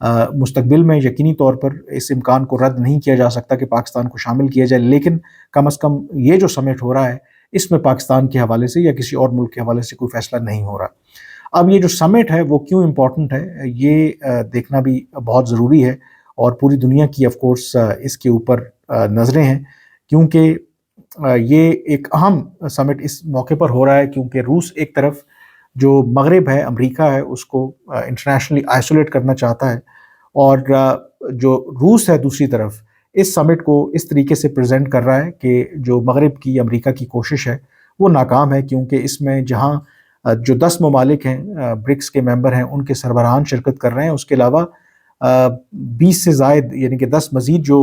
مستقبل میں یقینی طور پر اس امکان کو رد نہیں کیا جا سکتا کہ پاکستان کو شامل کیا جائے، لیکن کم از کم یہ جو سمٹ ہو رہا ہے اس میں پاکستان کے حوالے سے یا کسی اور ملک کے حوالے سے کوئی فیصلہ نہیں ہو رہا۔ اب یہ جو سمٹ ہے وہ کیوں امپورٹنٹ ہے یہ دیکھنا بھی بہت ضروری ہے، اور پوری دنیا کی آف کورس اس کے اوپر نظریں ہیں، کیونکہ یہ ایک اہم سمٹ اس موقع پر ہو رہا ہے کیونکہ روس ایک طرف جو مغرب ہے، امریکہ ہے، اس کو انٹرنیشنلی آئسولیٹ کرنا چاہتا ہے، اور جو روس ہے دوسری طرف اس سمٹ کو اس طریقے سے پریزنٹ کر رہا ہے کہ جو مغرب کی امریکہ کی کوشش ہے وہ ناکام ہے، کیونکہ اس میں جہاں جو 10 ممالک ہیں برکس کے ممبر ہیں ان کے سربراہان شرکت کر رہے ہیں، اس کے علاوہ 20 سے زائد یعنی کہ 10 مزید جو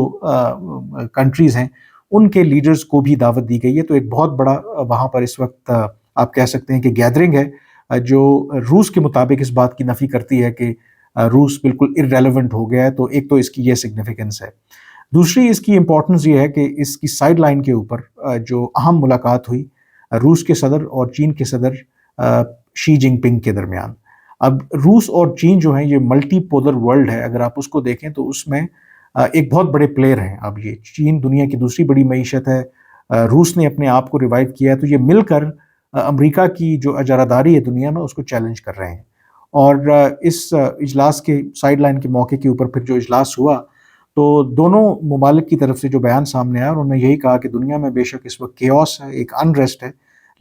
کنٹریز ہیں ان کے لیڈرز کو بھی دعوت دی گئی ہے۔ تو ایک بہت بڑا وہاں پر اس وقت آپ کہہ سکتے ہیں کہ گیدرنگ ہے، جو روس کے مطابق اس بات کی نفی کرتی ہے کہ روس بالکل ارریلیونٹ ہو گیا ہے۔ تو ایک تو اس کی یہ سگنیفیکنس ہے، دوسری اس کی امپورٹنس یہ ہے کہ اس کی سائیڈ لائن کے اوپر جو اہم ملاقات ہوئی روس کے صدر اور چین کے صدر شی جن پنگ کے درمیان۔ اب روس اور چین جو ہیں یہ ملٹی پولر ورلڈ ہے، اگر آپ اس کو دیکھیں تو اس میں ایک بہت بڑے پلیئر ہیں۔ اب یہ چین دنیا کی دوسری بڑی معیشت ہے، روس نے اپنے آپ کو ریوائیو کیا ہے، تو یہ مل کر امریکہ کی جو اجارہ داری ہے دنیا میں اس کو چیلنج کر رہے ہیں۔ اور اس اجلاس کے سائیڈ لائن کے موقع کے اوپر پھر جو اجلاس ہوا تو دونوں ممالک کی طرف سے جو بیان سامنے آیا، انہوں نے یہی کہا کہ دنیا میں بے شک اس وقت کیوس ہے، ایک انریسٹ ہے،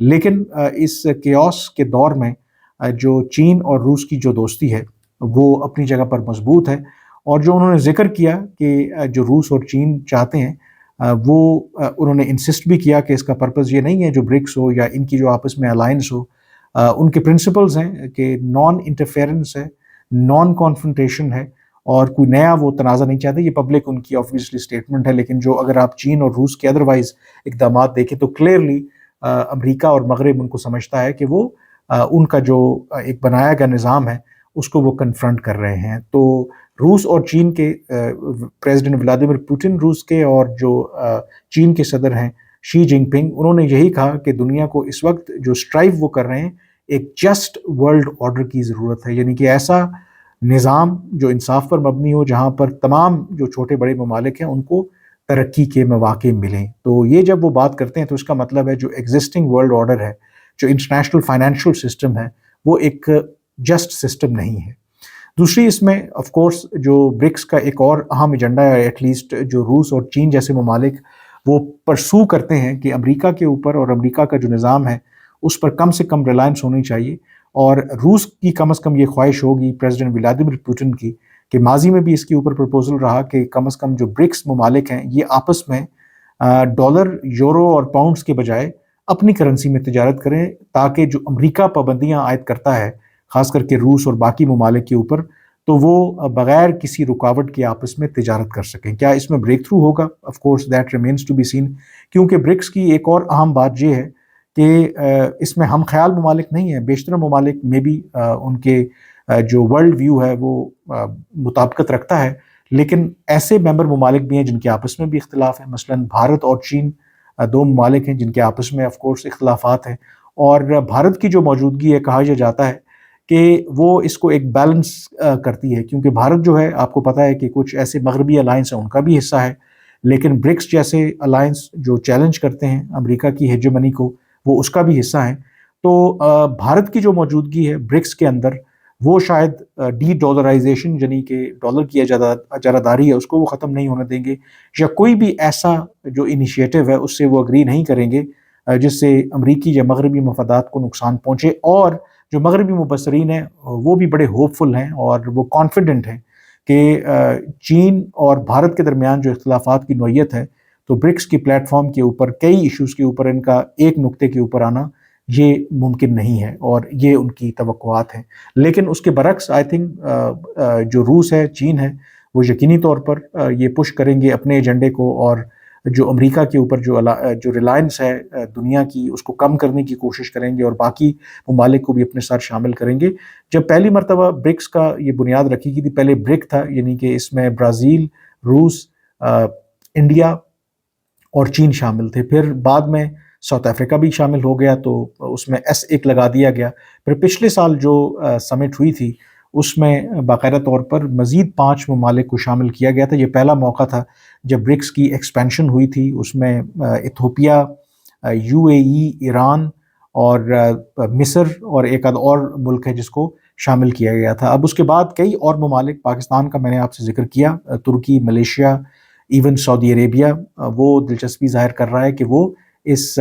لیکن اس کیوس کے دور میں جو چین اور روس کی جو دوستی ہے وہ اپنی جگہ پر مضبوط ہے، اور جو انہوں نے ذکر کیا کہ جو روس اور چین چاہتے ہیں وہ انہوں نے انسسٹ بھی کیا کہ اس کا پرپس یہ نہیں ہے جو برکس ہو یا ان کی جو آپس میں الائنس ہو، ان کے پرنسپلز ہیں کہ نان انٹرفیئرنس ہے، نان کانفرنٹیشن ہے، اور کوئی نیا وہ تنازع نہیں چاہتے۔ یہ پبلک ان کی آبویسلی اسٹیٹمنٹ ہے، لیکن جو اگر آپ چین اور روس کے ادروائز اقدامات دیکھیں تو کلیئرلی امریکہ اور مغرب ان کو سمجھتا ہے کہ وہ ان کا جو ایک بنایا گیا نظام ہے اس کو وہ کنفرنٹ کر رہے ہیں۔ تو روس اور چین کے پریزیڈنٹ ولادیمیر پوٹن روس کے اور جو چین کے صدر ہیں شی جن پنگ، انہوں نے یہی کہا کہ دنیا کو اس وقت جو اسٹرائیو وہ کر رہے ہیں ایک جسٹ ورلڈ آرڈر کی ضرورت ہے، یعنی کہ ایسا نظام جو انصاف پر مبنی ہو، جہاں پر تمام جو چھوٹے بڑے ممالک ہیں ان کو ترقی کے مواقع ملیں۔ تو یہ جب وہ بات کرتے ہیں تو اس کا مطلب ہے جو ایگزسٹنگ ورلڈ آرڈر ہے، جو انٹرنیشنل فائنینشیل سسٹم ہے، وہ ایک جسٹ سسٹم نہیں ہے۔ دوسری اس میں آف کورس جو برکس کا ایک اور اہم ایجنڈا ہے، ایٹ لیسٹ جو روس اور چین جیسے ممالک وہ پرسو کرتے ہیں کہ امریکہ کے اوپر اور امریکہ کا جو نظام ہے اس پر کم سے کم ریلائنس ہونی چاہیے، اور روس کی کم از کم یہ خواہش ہوگی پریزیڈنٹ ولادیمیر پوٹن کی کہ ماضی میں بھی اس کے اوپر پروپوزل رہا کہ کم از کم جو برکس ممالک ہیں یہ آپس میں ڈالر، یورو اور پاؤنڈز کے بجائے اپنی کرنسی میں تجارت کریں، تاکہ جو امریکہ پابندیاں عائد کرتا ہے خاص کر کے روس اور باقی ممالک کے اوپر، تو وہ بغیر کسی رکاوٹ کے آپس میں تجارت کر سکیں۔ کیا اس میں بریک تھرو ہوگا؟ Of course that remains to be seen, کیونکہ برکس کی ایک اور اہم بات یہ ہے کہ اس میں ہم خیال ممالک نہیں ہیں، بیشتر ممالک میں بھی ان کے جو ورلڈ ویو ہے وہ مطابقت رکھتا ہے، لیکن ایسے ممبر ممالک بھی ہیں جن کے آپس میں بھی اختلاف ہے، مثلا بھارت اور چین دو ممالک ہیں جن کے آپس میں آف کورس اختلافات ہیں، اور بھارت کی جو موجودگی ہے کہا یہ جاتا ہے کہ وہ اس کو ایک بیلنس کرتی ہے، کیونکہ بھارت جو ہے آپ کو پتہ ہے کہ کچھ ایسے مغربی الائنس ہیں ان کا بھی حصہ ہے، لیکن برکس جیسے الائنس جو چیلنج کرتے ہیں امریکہ کی ہیجمنی کو وہ اس کا بھی حصہ ہیں۔ تو بھارت کی جو موجودگی ہے برکس کے اندر وہ شاید ڈی ڈالرائزیشن یعنی کہ ڈالر کی اجارہ داری ہے اس کو وہ ختم نہیں ہونے دیں گے، یا کوئی بھی ایسا جو انیشیٹو ہے اس سے وہ اگری نہیں کریں گے جس سے امریکی یا مغربی مفادات کو نقصان پہنچے۔ اور جو مغربی مبصرین ہیں وہ بھی بڑے ہوپ فل ہیں اور وہ کانفیڈنٹ ہیں کہ چین اور بھارت کے درمیان جو اختلافات کی نوعیت ہے تو برکس کی پلیٹ فارم کے اوپر کئی ایشوز کے اوپر ان کا ایک نقطے کے اوپر آنا یہ ممکن نہیں ہے، اور یہ ان کی توقعات ہیں۔ لیکن اس کے برعکس آئی تھنک جو روس ہے، چین ہے، وہ یقینی طور پر یہ پش کریں گے اپنے ایجنڈے کو، اور جو امریکہ کے اوپر جو ریلائنس ہے دنیا کی اس کو کم کرنے کی کوشش کریں گے، اور باقی ممالک کو بھی اپنے ساتھ شامل کریں گے۔ جب پہلی مرتبہ برکس کا یہ بنیاد رکھی گئی تھی، پہلے برک تھا، یعنی کہ اس میں برازیل، روس، انڈیا اور چین شامل تھے، پھر بعد میں ساؤتھ افریقہ بھی شامل ہو گیا، تو اس میں ایس ایک لگا دیا گیا۔ پھر پچھلے سال جو سمٹ ہوئی تھی اس میں باقاعدہ طور پر مزید 5 ممالک کو شامل کیا گیا تھا۔ یہ پہلا موقع تھا جب برکس کی ایکسپینشن ہوئی تھی، اس میں ایتھوپیا، UAE، ایران اور مصر اور ایک آدھ اور ملک ہے جس کو شامل کیا گیا تھا۔ اب اس کے بعد کئی اور ممالک، پاکستان کا میں نے آپ سے ذکر کیا، ترکی، ملیشیا، ایون سعودی عربیہ، وہ دلچسپی ظاہر کر رہا ہے کہ وہ اس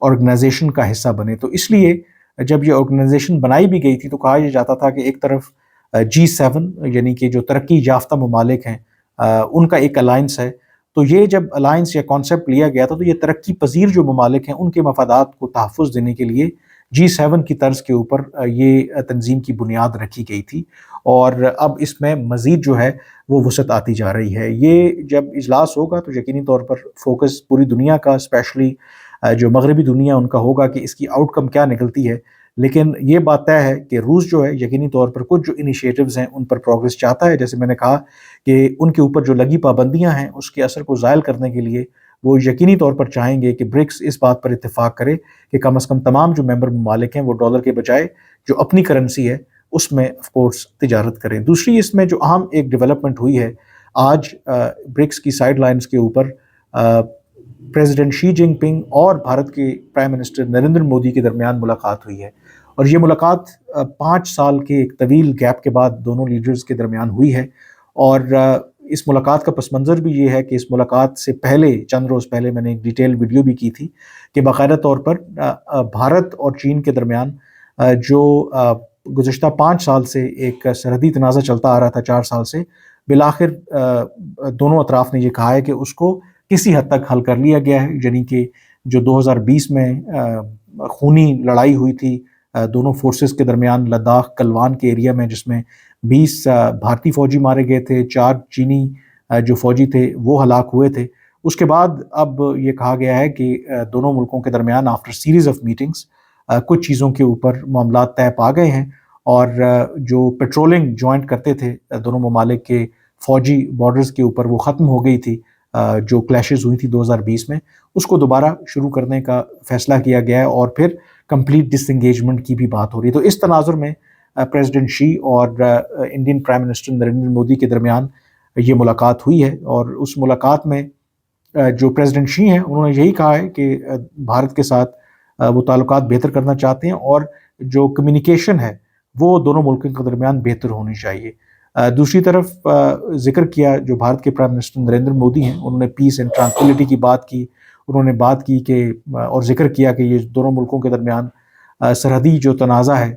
آرگنائزیشن کا حصہ بنے۔ تو اس لیے جب یہ آرگنائزیشن بنائی بھی گئی تھی تو کہا یہ جاتا تھا کہ ایک طرف G7 یعنی کہ جو ترقی یافتہ ممالک ہیں ان کا ایک الائنس ہے، تو یہ جب الائنس یا کانسیپٹ لیا گیا تھا تو یہ ترقی پذیر جو ممالک ہیں ان کے مفادات کو تحفظ دینے کے لیے G7 کی طرز کے اوپر یہ تنظیم کی بنیاد رکھی گئی تھی، اور اب اس میں مزید جو ہے وہ وسعت آتی جا رہی ہے۔ یہ جب اجلاس ہوگا تو یقینی طور پر فوکس پوری دنیا کا، اسپیشلی جو مغربی دنیا، ان کا ہوگا کہ اس کی آؤٹ کم کیا نکلتی ہے، لیکن یہ بات طے ہے کہ روس جو ہے یقینی طور پر کچھ جو انیشیٹوز ہیں ان پر پروگریس چاہتا ہے۔ جیسے میں نے کہا کہ ان کے اوپر جو لگی پابندیاں ہیں اس کے اثر کو زائل کرنے کے لیے وہ یقینی طور پر چاہیں گے کہ برکس اس بات پر اتفاق کرے کہ کم از کم تمام جو ممبر ممالک ہیں وہ ڈالر کے بجائے جو اپنی کرنسی ہے اس میں آف کورس تجارت کریں۔ دوسری اس میں جو اہم ایک ڈیولپمنٹ ہوئی ہے، آج برکس کی سائیڈ لائنز کے اوپر پریزیڈنٹ شی جن پنگ اور بھارت کے پرائم منسٹر نریندر مودی کے درمیان ملاقات ہوئی ہے، اور یہ ملاقات 5 سال کے ایک طویل گیپ کے بعد دونوں لیڈرز کے درمیان ہوئی ہے۔ اور اس ملاقات کا پس منظر بھی یہ ہے کہ اس ملاقات سے پہلے چند روز پہلے میں نے ایک ڈیٹیل ویڈیو بھی کی تھی کہ باقاعدہ طور پر بھارت اور چین کے درمیان جو گزشتہ 5 سال سے ایک سرحدی تنازع چلتا آ رہا تھا، 4 سال سے، بالآخر دونوں اطراف نے یہ کہا ہے کہ اس کو کسی حد تک حل کر لیا گیا ہے، یعنی کہ جو 2020 میں خونی لڑائی ہوئی تھی دونوں فورسز کے درمیان لداخ گلوان کے ایریا میں، جس میں 20 بھارتی فوجی مارے گئے تھے، 4 چینی جو فوجی تھے وہ ہلاک ہوئے تھے، اس کے بعد اب یہ کہا گیا ہے کہ دونوں ملکوں کے درمیان آفٹر سیریز آف میٹنگز کچھ چیزوں کے اوپر معاملات طے پا گئے ہیں، اور جو پیٹرولنگ جوائنٹ کرتے تھے دونوں ممالک کے فوجی بارڈرز کے اوپر وہ ختم ہو گئی تھی، جو کلیشز ہوئی تھی 2020 میں، اس کو دوبارہ شروع کرنے کا فیصلہ کیا گیا ہے، اور پھر کمپلیٹ ڈس انگیجمنٹ کی بھی بات ہو رہی ہے۔ تو اس تناظر میں پریزیڈنٹ شی اور Indian prime minister Narendra Modi کے درمیان یہ ملاقات ہوئی ہے، اور اس ملاقات میں جو پریزیڈنٹ شی ہیں انہوں نے یہی کہا ہے کہ بھارت کے ساتھ وہ تعلقات بہتر کرنا چاہتے ہیں، اور جو کمیونیکیشن ہے وہ دونوں ملکوں کے درمیان بہتر ہونی چاہیے۔ دوسری طرف ذکر کیا جو بھارت کے پرائم منسٹر نریندر مودی ہیں، انہوں نے پیس اینڈ ٹرانکولیٹی کی بات کی، انہوں نے بات کی کہ اور ذکر کیا کہ یہ دونوں ملکوں کے درمیان سرحدی جو تنازع ہے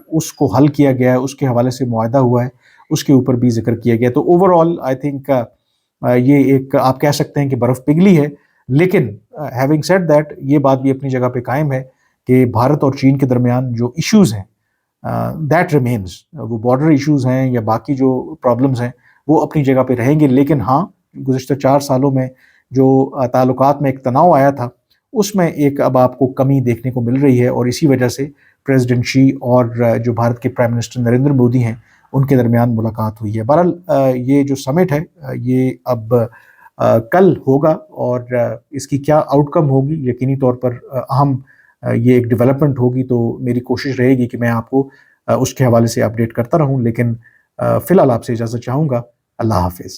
اس کو حل کیا گیا ہے، اس کے حوالے سے معاہدہ ہوا ہے، اس کے اوپر بھی ذکر کیا گیا۔ تو اوور آل آئی تھنک یہ ایک آپ کہہ سکتے ہیں کہ برف پگھلی ہے، لیکن ہیونگ سیڈ دیٹ یہ بات بھی اپنی جگہ پہ قائم ہے کہ بھارت اور چین کے درمیان جو ایشوز ہیں دیٹ ریمینز، وہ بارڈر ایشوز ہیں یا باقی جو پرابلمز ہیں وہ اپنی جگہ پہ رہیں گے، لیکن ہاں گزشتہ 4 سالوں میں جو تعلقات میں ایک تناؤ آیا تھا اس میں ایک اب آپ کو کمی دیکھنے کو مل رہی ہے، اور اسی وجہ سے پریزیڈنٹ شی اور جو بھارت کے پرائم منسٹر نریندر مودی ہیں ان کے درمیان ملاقات ہوئی ہے۔ بہرحال یہ جو سمٹ ہے یہ اب کل ہوگا، اور اس کی کیا آؤٹ کم ہوگی یقینی طور پر اہم یہ ایک ڈیولپمنٹ ہوگی، تو میری کوشش رہے گی کہ میں آپ کو اس کے حوالے سے اپڈیٹ کرتا رہوں، لیکن فی الحال آپ سے اجازت چاہوں گا۔ اللہ حافظ۔